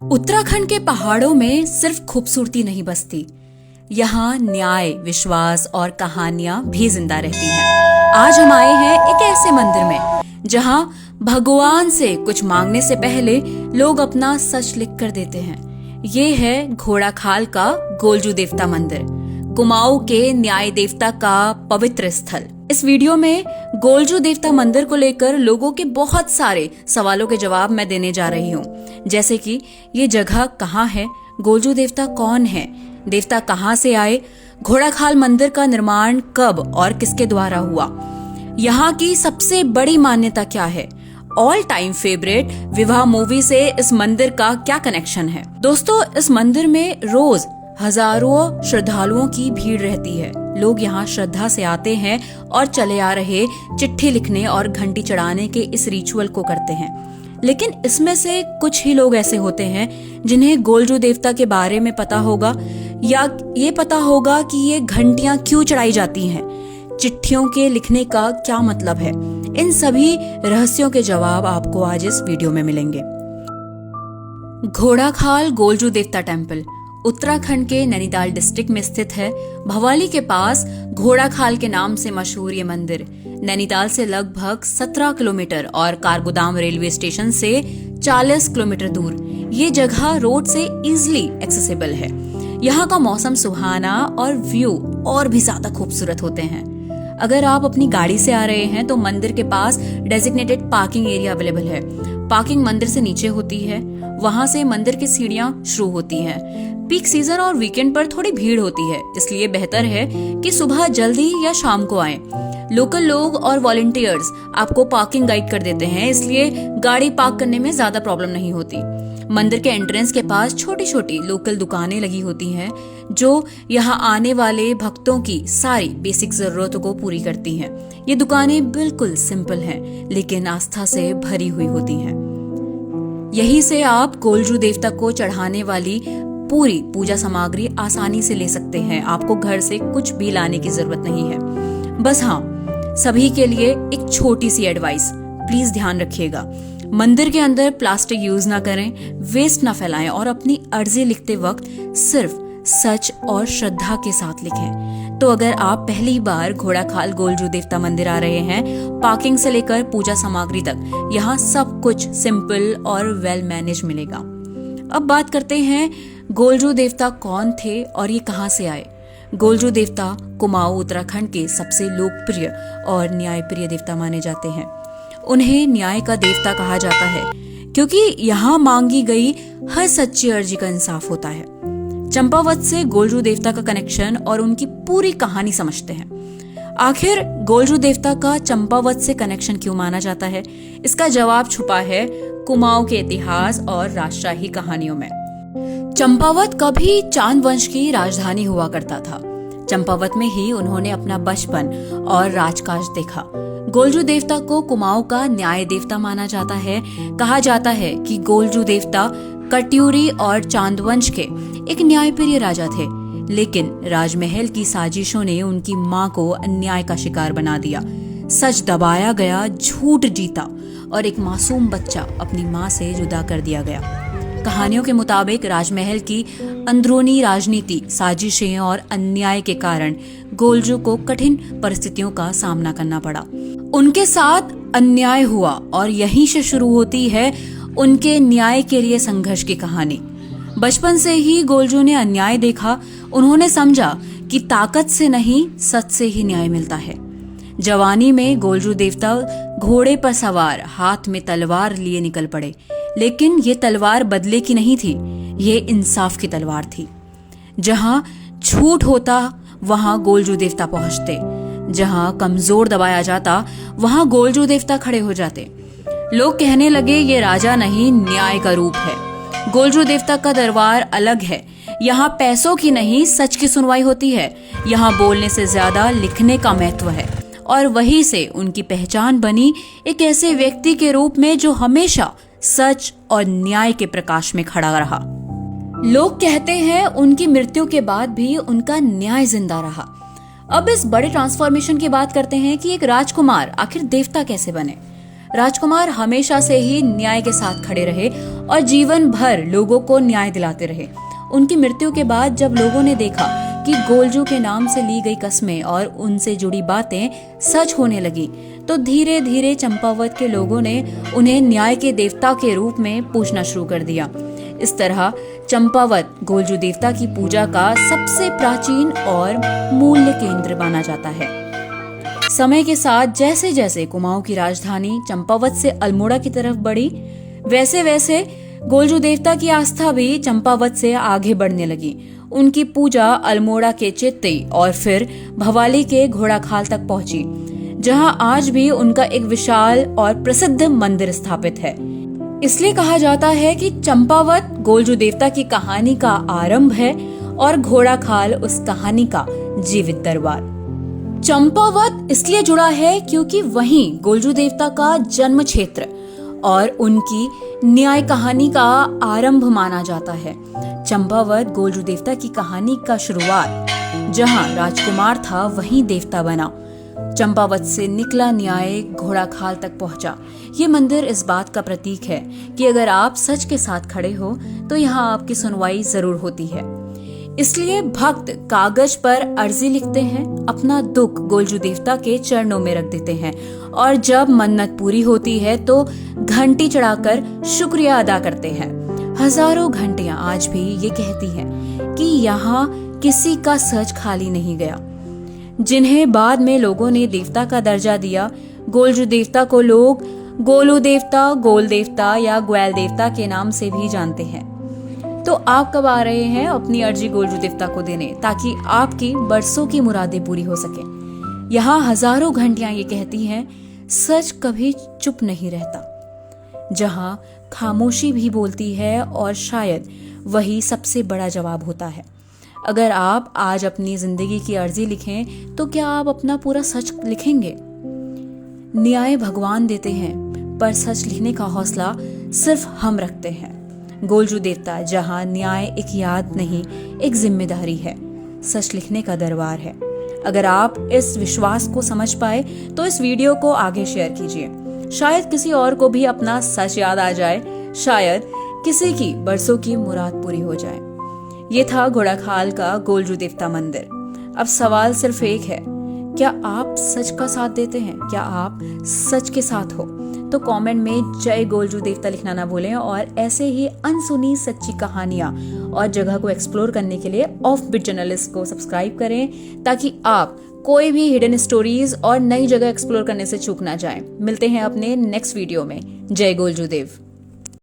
उत्तराखंड के पहाड़ों में सिर्फ खूबसूरती नहीं बसती, यहाँ न्याय, विश्वास और कहानियां भी जिंदा रहती हैं। आज हम आए हैं एक ऐसे मंदिर में जहाँ भगवान से कुछ मांगने से पहले लोग अपना सच लिख कर देते हैं। ये है घोड़ाखाल का गोलजू देवता मंदिर, कुमाऊं के न्याय देवता का पवित्र स्थल। इस वीडियो में गोलजू देवता मंदिर को लेकर लोगों के बहुत सारे सवालों के जवाब मैं देने जा रही हूँ, जैसे कि ये जगह कहाँ है, गोलजू देवता कौन है, देवता कहाँ से आए, घोड़ाखाल मंदिर का निर्माण कब और किसके द्वारा हुआ, यहाँ की सबसे बड़ी मान्यता क्या है, ऑल टाइम फेवरेट विवाह मूवी से इस मंदिर का क्या कनेक्शन है। दोस्तों, इस मंदिर में रोज हजारों श्रद्धालुओं की भीड़ रहती है। लोग यहाँ श्रद्धा से आते हैं और चले आ रहे चिट्ठी लिखने और घंटी चढ़ाने के इस रिचुअल को करते हैं। लेकिन इसमें से कुछ ही लोग ऐसे होते हैं जिन्हें गोलजू देवता के बारे में पता होगा, या ये पता होगा कि ये घंटियां क्यों चढ़ाई जाती हैं, चिट्ठियों के लिखने का क्या मतलब है। इन सभी रहस्यों के जवाब आपको आज इस वीडियो में मिलेंगे। घोड़ाखाल गोलजू देवता टेम्पल उत्तराखंड के नैनीताल डिस्ट्रिक्ट में स्थित है। भवाली के पास घोड़ाखाल के नाम से मशहूर ये मंदिर नैनीताल से लगभग 17 किलोमीटर और कारगोदाम रेलवे स्टेशन से 40 किलोमीटर दूर ये जगह रोड से इजीली एक्सेसिबल है। यहाँ का मौसम सुहाना और व्यू और भी ज्यादा खूबसूरत होते हैं। अगर आप अपनी गाड़ी से आ रहे हैं तो मंदिर के पास डेजिग्नेटेड पार्किंग एरिया अवेलेबल है। पार्किंग मंदिर से नीचे होती है, वहां से मंदिर की सीढ़ियां शुरू होती हैं। पीक सीजन और वीकेंड पर थोड़ी भीड़ होती है, इसलिए बेहतर है कि सुबह जल्दी या शाम को आएं। लोकल लोग और वॉलंटियर्स आपको पार्किंग गाइड कर देते हैं, इसलिए गाड़ी पार्क करने में ज्यादा प्रॉब्लम नहीं होती। मंदिर के एंट्रेंस के पास छोटी छोटी लोकल दुकानें लगी होती हैं जो यहाँ आने वाले भक्तों की सारी बेसिक जरूरतों को पूरी करती हैं। ये दुकानें बिल्कुल सिंपल हैं, लेकिन आस्था से भरी हुई होती हैं। यहीं से आप गोलजू देवता को चढ़ाने वाली पूरी पूजा सामग्री आसानी से ले सकते हैं। आपको घर से कुछ भी लाने की जरूरत नहीं है। बस हाँ, सभी के लिए एक छोटी सी एडवाइस, प्लीज ध्यान रखिएगा, मंदिर के अंदर प्लास्टिक यूज ना करें, वेस्ट ना फैलाएं और अपनी अर्जी लिखते वक्त सिर्फ सच और श्रद्धा के साथ लिखें। तो अगर आप पहली बार घोड़ाखाल गोलजू देवता मंदिर आ रहे हैं, पार्किंग से लेकर पूजा सामग्री तक यहाँ सब कुछ सिंपल और वेल मैनेज मिलेगा। अब बात करते हैं गोलजू देवता कौन थे और ये कहां से आए। गोलजू देवता कुमाऊं उत्तराखंड के सबसे लोकप्रिय और न्यायप्रिय देवता माने जाते हैं। उन्हें न्याय का देवता कहा जाता है क्योंकि यहाँ मांगी गई हर सच्ची अर्जी का इंसाफ होता है। चंपावत से गोलजू देवता का कनेक्शन और उनकी पूरी कहानी समझते हैं। आखिर गोलजू देवता का चंपावत से कनेक्शन क्यों माना जाता है? इसका जवाब छुपा है कुमाऊं के इतिहास और राजशाही कहानियों में। चंपावत कभी चांद वंश की राजधानी हुआ करता था। चंपावत में ही उन्होंने अपना बचपन और राजकाज देखा। गोलजू देवता को कुमाऊं का न्याय देवता माना जाता है। कहा जाता है कि गोलजू देवता कट्यूरी और चांद वंश के एक न्यायप्रिय राजा थे, लेकिन राजमहल की साजिशों ने उनकी मां को अन्याय का शिकार बना दिया। सच दबाया गया, झूठ जीता और एक मासूम बच्चा अपनी मां से जुदा कर दिया गया। कहानियों के मुताबिक राजमहल की अंदरूनी राजनीति, साजिशें और अन्याय के कारण गोलजू को कठिन परिस्थितियों का सामना करना पड़ा। उनके साथ अन्याय हुआ और यहीं से शुरू होती है उनके न्याय के लिए संघर्ष की कहानी। बचपन से ही गोलजू ने अन्याय देखा। उन्होंने समझा कि ताकत से नहीं, सच से ही न्याय मिलता है। जवानी में गोलजू देवता घोड़े पर सवार, हाथ में तलवार लिए निकल पड़े, लेकिन ये तलवार बदले की नहीं थी, ये इंसाफ की तलवार थी। जहां झूठ होता वहां गोलजू देवता पहुंचते, जहां कमजोर दबाया जाता वहां गोलजू देवता खड़े हो जाते। लोग कहने लगे ये राजा नहीं, न्याय का रूप है। गोलजू देवता का दरबार अलग है। यहाँ पैसों की नहीं, सच की सुनवाई होती है। यहाँ बोलने से ज्यादा लिखने का महत्व है और वहीं से उनकी पहचान बनी, एक ऐसे व्यक्ति के रूप में जो हमेशा सच और न्याय के प्रकाश में खड़ा रहा। लोग कहते हैं उनकी मृत्यु के बाद भी उनका न्याय जिंदा रहा। अब इस बड़े ट्रांसफॉर्मेशन की बात करते हैं कि एक राजकुमार आखिर देवता कैसे बने। राजकुमार हमेशा से ही न्याय के साथ खड़े रहे और जीवन भर लोगों को न्याय दिलाते रहे। उनकी मृत्यु के बाद जब लोगों ने देखा कि गोलजू के नाम से ली गई कस्में और उनसे जुड़ी बातें सच होने लगी, तो धीरे धीरे चंपावत के लोगों ने उन्हें न्याय के देवता के रूप में पूजना शुरू कर दिया। इस तरह चंपावत गोलजू देवता की पूजा का सबसे प्राचीन और मूल्य केंद्र माना जाता है। समय के साथ जैसे जैसे कुमाऊं की राजधानी चंपावत से अल्मोड़ा की तरफ बढ़ी, वैसे वैसे गोलजू देवता की आस्था भी चंपावत से आगे बढ़ने लगी। उनकी पूजा अल्मोड़ा के चित्ती और फिर भवाली के घोड़ाखाल तक पहुंची, जहां आज भी उनका एक विशाल और प्रसिद्ध मंदिर स्थापित है। इसलिए कहा जाता है कि चंपावत गोलजू देवता की कहानी का आरंभ है और घोड़ाखाल उस कहानी का जीवित दरबार। चंपावत इसलिए जुड़ा है क्योंकि वहीं गोलजू देवता का जन्म क्षेत्र और उनकी न्याय कहानी का आरंभ माना जाता है। चंपावत गोलजू देवता की कहानी का शुरुआत जहां राजकुमार था वहीं देवता बना। चंपावत से निकला न्याय घोड़ाखाल तक पहुंचा। ये मंदिर इस बात का प्रतीक है कि अगर आप सच के साथ खड़े हो तो यहाँ आपकी सुनवाई जरूर होती है। इसलिए भक्त कागज पर अर्जी लिखते हैं, अपना दुख गोलजू देवता के चरणों में रख देते हैं और जब मन्नत पूरी होती है तो घंटी चढ़ाकर शुक्रिया अदा करते हैं। हजारों घंटियां आज भी ये कहती हैं कि यहाँ किसी का सच खाली नहीं गया। जिन्हें बाद में लोगों ने देवता का दर्जा दिया, गोलजू देवता को लोग गोलू देवता, गोल देवता या ग्वैल देवता के नाम से भी जानते हैं। तो आप कब आ रहे हैं अपनी अर्जी गोलजू देवता को देने, ताकि आपकी बरसों की मुरादें पूरी हो सके। यहाँ हजारों घंटियां ये कहती हैं, सच कभी चुप नहीं रहता। जहां खामोशी भी बोलती है और शायद वही सबसे बड़ा जवाब होता है। अगर आप आज अपनी जिंदगी की अर्जी लिखें तो क्या आप अपना पूरा सच लिखेंगे? न्याय भगवान देते हैं, पर सच लिखने का हौसला सिर्फ हम रखते हैं। गोलजू देवता जहां न्याय एक याद नहीं, एक जिम्मेदारी है, सच लिखने का दरबार है। अगर आप इस विश्वास को समझ पाए तो इस वीडियो को आगे शेयर कीजिए। शायद किसी और को भी अपना सच याद आ जाए, शायद किसी की बरसों की मुराद पूरी हो जाए। ये था घोड़ाखाल का गोलजू देवता मंदिर। अब सवाल सिर्फ एक है, क्या आप सच का साथ देते हैं? क्या आप सच के साथ हो? तो कमेंट में जय गोलजू देवता लिखना ना भूलें और ऐसे ही अनसुनी सच्ची कहानियां और जगह को एक्सप्लोर करने के लिए ऑफ बीट जर्नलिस्ट को सब्सक्राइब करें, ताकि आप कोई भी हिडन स्टोरीज और नई जगह एक्सप्लोर करने से चूक ना जाएं। मिलते हैं अपने नेक्स्ट वीडियो में। जय गोलजू देव।